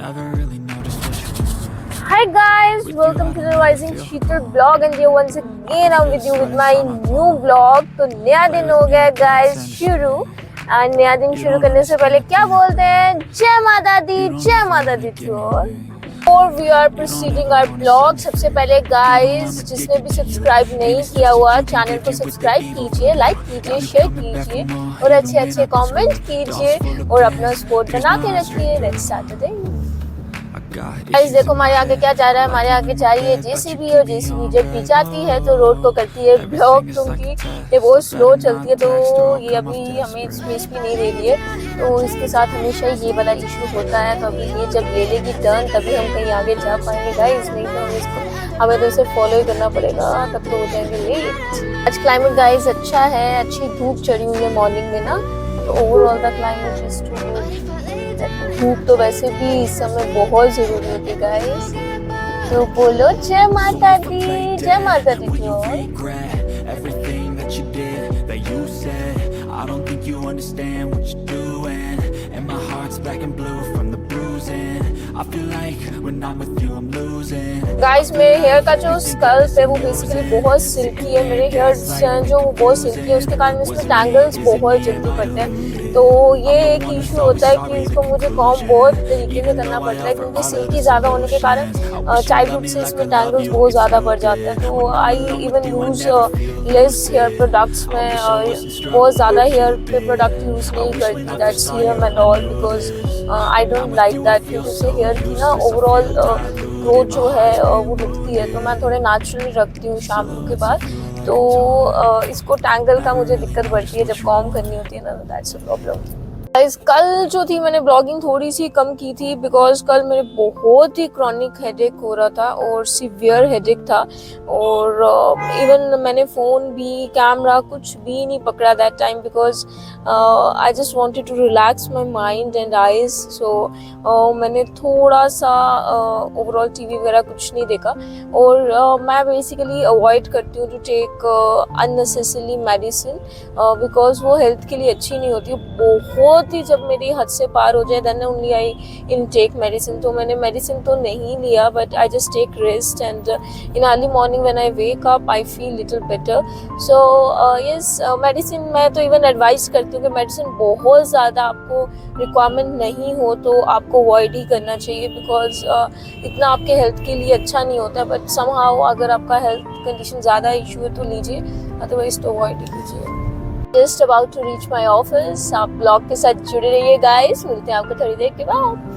never really noticed what you want. Hi guys, welcome to the Rising Sheetal blog and here once again I'm with you with my new blog. तो नया दिन हो गया guys शुरू और नया दिन शुरू करने से पहले क्या बोलते हैं जय माता दी to all. Before we are proceeding our blog, सबसे पहले guys जिसने भी सब्सक्राइब नहीं किया हुआ चैनल को सब्सक्राइब कीजिए, लाइक कीजिए, शेयर कीजिए और अच्छे कमेंट कीजिए और अपना सपोर्ट बना के रखिए. Let's start the day. Guys देखो हमारे आगे क्या जा रहा है. हमारे आगे जा रही है जेसीबी और जेसीबी जब भी जाती है तो रोड को करती है ब्लॉक क्योंकि ये बहुत स्लो चलती है तो ये अभी हमें स्पेस भी नहीं दे रही है. तो इसके साथ हमेशा ये वाला इशू होता है. तो अभी ये जब ले लेगी टर्न तभी हम कहीं आगे जा पाएंगे गाइस, नहीं तो हमें तो इसे फॉलो ही करना पड़ेगा, तब तो हो जाएंगे लेट. आज क्लाइमेट गाइस अच्छा है, अच्छी धूप चढ़ी हुई है मॉर्निंग में ना. तो overall the climate is too. धूप तो वैसे भी इस समय बहुत जरूरी होती है गाइस. तो बोलो जय माता दी तो. Everything that you did, that you said, I don't think you understand what you're doing. And my heart's black and blue from the bruising. I feel like when I'm with you I'm losing. Guys मेरे hair का जो scalp है वो basically बहुत silkie है. मेरे hairs जो बहुत सिल्की है उसके कारण इसमें टैंगल्स बहुत जल्दी पड़ते हैं. तो ये एक इशू होता है कि इसको मुझे कॉम्ब बहुत तरीके से करना पड़ता है क्योंकि सिल्की ज़्यादा होने के कारण चाइल्डहुड से इसमें टैंगल्स बहुत ज़्यादा बढ़ जाते हैं. तो I even use less hair products में बहुत ज़्यादा हेयर पे प्रोडक्ट यूज़ नहीं करती that serum and all because I don't like that क्योंकि उससे हेयर की ना ओवरऑल ग्रोथ जो है वो रुकती है. तो मैं थोड़े नेचुरली रखती हूँ शाम के बाद. तो इसको टैंगल का मुझे दिक्कत बढ़ती है जब कॉम्ब करनी होती है ना. That's a problem. कल जो थी मैंने ब्लॉगिंग थोड़ी सी कम की थी बिकॉज कल मेरे बहुत ही क्रॉनिक हेडेक हो रहा था और सीवियर हेडेक था. और इवन मैंने फ़ोन भी कैमरा कुछ भी नहीं पकड़ा that time because I just wanted to relax my mind and eyes. So मैंने थोड़ा सा ओवरऑल टीवी वगैरह कुछ नहीं देखा. और मैं बेसिकली अवॉइड करती हूँ to take unnecessary medicine because वो हेल्थ के लिए अच्छी नहीं होती. बहुत ही जब मेरी हद से पार हो जाए then only I intake medicine. तो मैंने मेडिसिन तो नहीं लिया but I just take rest and in early morning when I wake up I feel little better. So yes medicine मैं तो इवन एडवाइस करती हूँ कि मेडिसिन बहुत ज़्यादा आपको रिक्वायरमेंट नहीं हो तो आपको अवॉइड ही करना चाहिए बिकॉज इतना आपके हेल्थ के लिए अच्छा नहीं होता. बट समहाउ अगर आपका हेल्थ कंडीशन ज़्यादा इशू है तो लीजिए, अदरवाइज तो अवॉइड ही कीजिए. Just about to reach my office. आप ब्लॉग के साथ जुड़े रहिए गाइस. मिलते हैं आपको थोड़ी देर के बाद.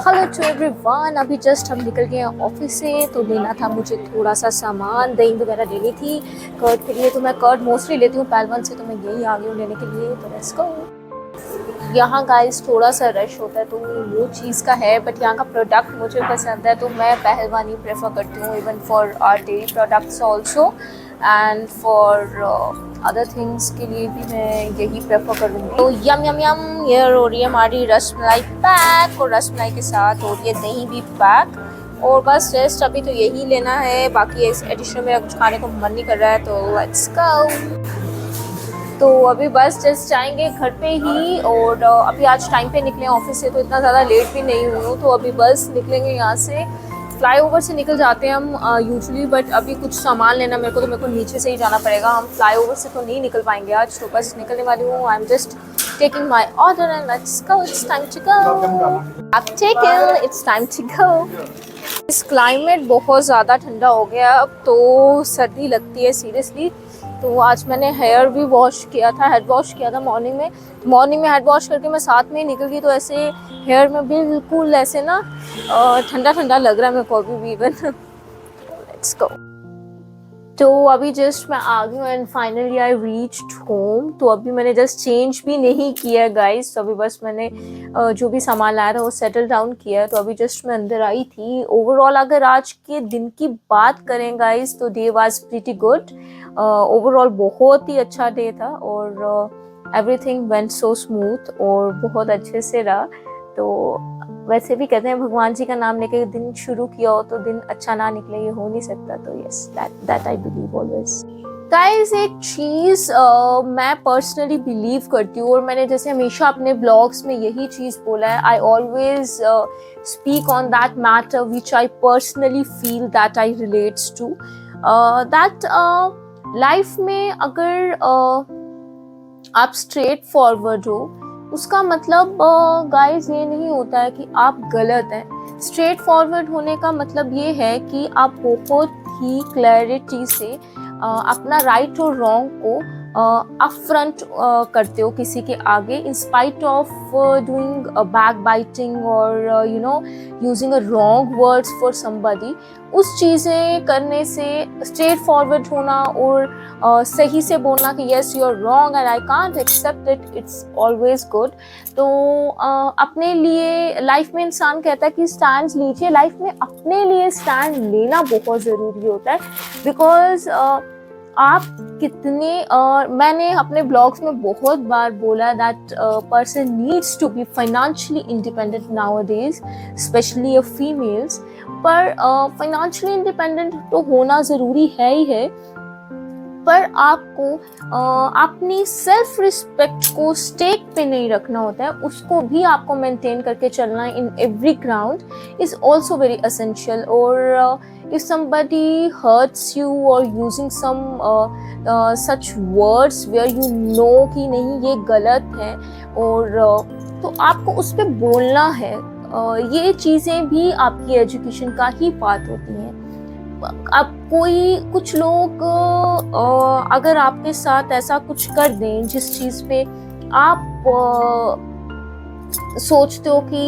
Hello to everyone. अभी जस्ट हम निकल गए हैं ऑफिस से. तो लेना था मुझे थोड़ा सा सामान, दही वगैरह लेनी थी कर्ड के लिए. तो मैं कर्ड मोस्टली लेती हूँ पहलवान से, तो मैं यही आ गई हूँ लेने के लिए. तो लेट्स गो. यहाँ गाइस थोड़ा सा रश होता है तो वो चीज़ का है बट यहाँ का प्रोडक्ट मुझे पसंद है तो मैं पहलवान ही प्रेफर करती हूँ even for our daily products also and for other things के लिए भी मैं यही प्रेफर करूँगी. तो यम यम यम ये हो रही है हमारी रसमलाई पैक और रसमलाई के साथ हो रही है दही भी पैक. और बस जस्ट अभी तो यही लेना है. बाकी इस एडिशन मेरा कुछ खाने को मन नहीं कर रहा है तो लेट्स गो. तो अभी बस जस्ट जाएंगे घर पे ही. और अभी आज टाइम पे निकले ऑफिस से तो इतना ज़्यादा लेट भी नहीं हुई हूँ. तो अभी बस निकलेंगे यहाँ से. फ्लाईओवर से निकल जाते हैं हम यूजुअली बट अभी कुछ सामान लेना मेरे को नीचे से ही जाना पड़ेगा. हम फ्लाईओवर से तो नहीं निकल पाएंगे आज. तो बस निकलने वाली हूँ. I am just taking my order and let's go. It's time to go. I've taken. It's time to go. इस क्लाइमेट बहुत ज़्यादा ठंडा हो गया अब तो सर्दी लगती है सीरियसली. तो आज मैंने हेयर भी वॉश किया था, हेड वॉश किया था मॉर्निंग में हेड वॉश करके मैं साथ में ही निकल गई. तो ऐसे हेयर में बिल्कुल ऐसे ना ठंडा ठंडा लग रहा है मेरे को अभी भी इवन. Let's go. तो अभी जस्ट मैं आ गई हूँ and finally I reached home. तो अभी मैंने जस्ट चेंज भी नहीं किया है गाइस. तो अभी बस मैंने जो भी सामान लाया था वो सेटल डाउन किया है. तो अभी जस्ट मैं अंदर आई थी. ओवरऑल अगर आज के दिन की बात करें गाइस तो day was pretty good. Overall बहुत ही अच्छा डे था. और एवरीथिंग वेंट सो स्मूथ और बहुत अच्छे से रहा। तो वैसे भी कहते हैं भगवान जी का नाम लेके दिन शुरू किया हो तो दिन अच्छा ना निकले, ये हो नहीं सकता। तो yes, that I believe always. Guys, एक चीज़ मैं पर्सनली बिलीव करती हूँ और मैंने जैसे हमेशा अपने ब्लॉग्स में यही चीज़ बोला है, I always speak on that matter which I personally feel that I relates to that life में अगर आप स्ट्रेट फॉरवर्ड हो उसका मतलब गाइस ये नहीं होता है कि आप गलत हैं। स्ट्रेट फॉरवर्ड होने का मतलब ये है कि आप बहुत ही क्लैरिटी से अपना राइट और रॉन्ग को अपफ्रंट करते हो किसी के आगे, in spite of doing backbiting और you know using a wrong words for somebody. उस चीज़ें करने से स्ट्रेट फॉरवर्ड होना और सही से बोलना कि yes you are wrong and I can't accept it, it's always good. तो अपने लिए लाइफ में इंसान कहता है कि स्टैंड लीजिए, लाइफ में अपने लिए स्टैंड लेना बहुत ज़रूरी होता है। बिकॉज आप कितने मैंने अपने ब्लॉग्स में बहुत बार बोला that person needs to be financially independent nowadays, specially a females. पर फाइनेंशियली इंडिपेंडेंट तो होना ज़रूरी है ही है, पर आपको अपनी सेल्फ रिस्पेक्ट को स्टेक पे नहीं रखना होता है, उसको भी आपको मेंटेन करके चलना in every ground is also very essential. और if somebody hurts you or using some such words where you know कि नहीं ये गलत है और तो आपको उस पर बोलना है। ये चीज़ें भी आपकी एजुकेशन का ही पार्ट होती हैं। अब कुछ लोग अगर आपके साथ ऐसा कुछ कर दें जिस चीज़ पे आप सोचते हो कि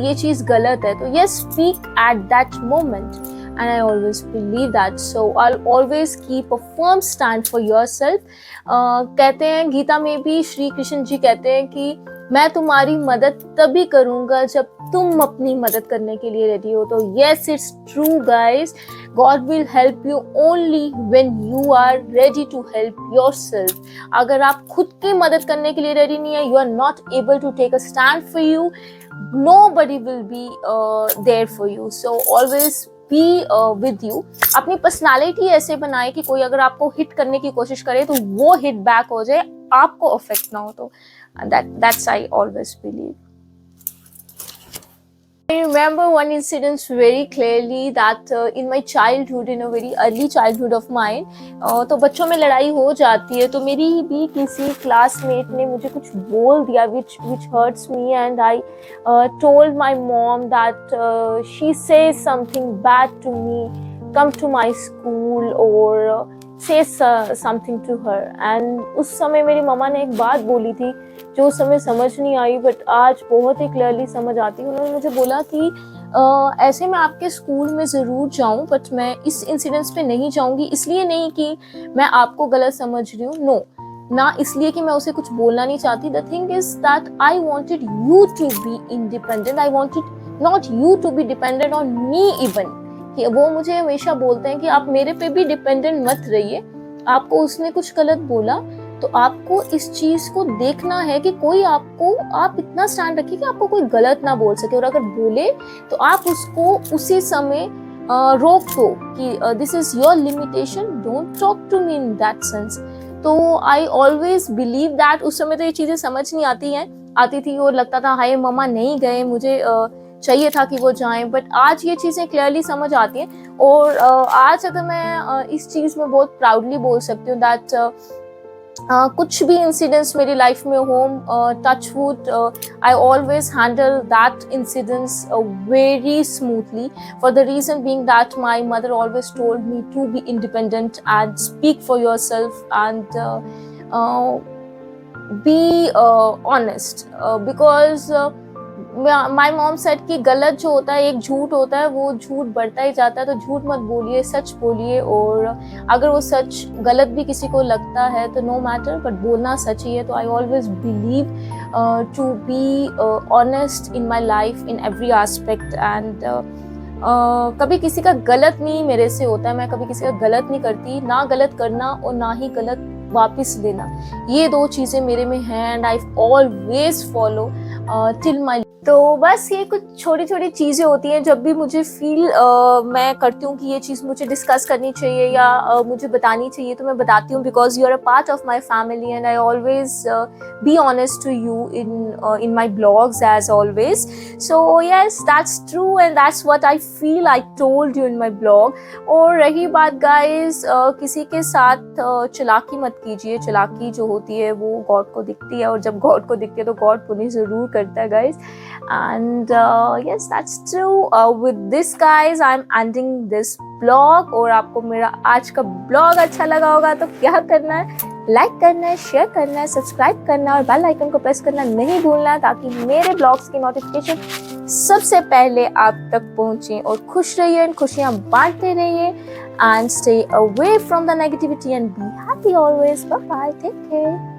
ये चीज़ गलत है, तो yes, speak at that moment. And I always believe that, so I'll always keep a firm stand for yourself. कहते हैं गीता में भी श्री कृष्ण जी कहते हैं कि मैं तुम्हारी मदद तभी करूँगा जब तुम अपनी मदद करने के लिए रेडी हो। तो yes, it's true guys, God will help you only when you are ready to help yourself. अगर आप खुद की मदद करने के लिए रेडी नहीं है, you are not able to take a stand for you, nobody will be there for you. So always be with you. अपनी पर्सनालिटी ऐसे बनाए कि कोई अगर आपको हिट करने की कोशिश करे तो वो हिट बैक हो जाए, आपको अफेक्ट ना हो। तो that's I always believe. I remember one incident very clearly that in my childhood, in a very early childhood of mine, तो बच्चों में लड़ाई हो जाती है। तो मेरी भी किसी क्लासमेट ने मुझे कुछ बोल दिया which hurts me, and I told my mom that she says something bad to me, come to my school or say something to her. And उस समय मेरी मम्मा ने एक बात बोली थी जो उस समय समझ नहीं आई, बट आज बहुत ही क्लियरली समझ आती है। उन्होंने मुझे बोला कि ऐसे मैं आपके स्कूल में ज़रूर जाऊं, बट मैं इस इंसिडेंस पे नहीं जाऊंगी। इसलिए नहीं कि मैं आपको गलत समझ रही हूँ, नो, ना इसलिए कि मैं उसे कुछ बोलना नहीं चाहती। The thing is that I wanted you to be independent, I wanted not you to be dependent on me even. कि वो मुझे हमेशा बोलते हैं कि आप मेरे पे भी डिपेंडेंट मत रहिए, आपको उसने कुछ गलत बोला तो आपको इस चीज़ को देखना है कि कोई आप इतना स्टैंड रखिए कि आपको कोई गलत ना बोल सके, और अगर बोले तो आप उसको उसी समय रोक दो कि this is your limitation, don't talk to me in that sense. तो आई ऑलवेज बिलीव दैट उस समय तो ये चीज़ें समझ नहीं आती थी और लगता था हाय मम्मा नहीं गए, मुझे चाहिए था कि वो जाएं, बट आज ये चीज़ें क्लियरली समझ आती हैं। और आज अगर मैं इस चीज़ में बहुत प्राउडली बोल सकती हूँ दैट कुछ भी इंसिडेंट्स मेरी लाइफ में हो, touch wood, I always handle that incidents very smoothly, for the reason being that my mother always told me to be independent and speak for yourself and be honest. Because my mom said कि गलत जो होता है, एक झूठ होता है, वो झूठ बढ़ता ही जाता है, तो झूठ मत बोलिए, सच बोलिए। और अगर वो सच गलत भी किसी को लगता है तो नो मैटर, बट बोलना सच ही है। तो I always believe to be honest in my life in every aspect. And कभी किसी का गलत नहीं मेरे से होता है, मैं कभी किसी का गलत नहीं करती, ना गलत करना और ना ही गलत वापस लेना, ये 2 चीज़ें मेरे में हैं and I always follow till my. तो बस ये कुछ छोटी छोटी चीज़ें होती हैं जब भी मुझे फील मैं करती हूँ कि ये चीज़ मुझे डिस्कस करनी चाहिए या मुझे बतानी चाहिए, तो मैं बताती हूँ because you are a part of my family and I always be honest to you in my blogs as always. So yes, that's true and that's what I feel I told you in my blog. और रही बात guys किसी के साथ चालाकी मत कीजिए। चालाकी जो होती है वो गॉड को दिखती है और जब गॉड को दिखती है तो गॉड पुनिश ज़रूर करता है guys. And yes, that's true. With this guys, I'm ending this blog. और आपको मेरा आज का ब्लॉग अच्छा लगा होगा तो क्या करना है, लाइक करना है, शेयर करना है, सब्सक्राइब करना है और बेल आइकन को प्रेस करना नहीं भूलना ताकि मेरे ब्लॉग्स की नोटिफिकेशन सबसे पहले आप तक पहुंचे। और खुश रहिए एंड खुशियां बांटते रहिए and stay away from the negativity and be happy always. Bye bye, take care.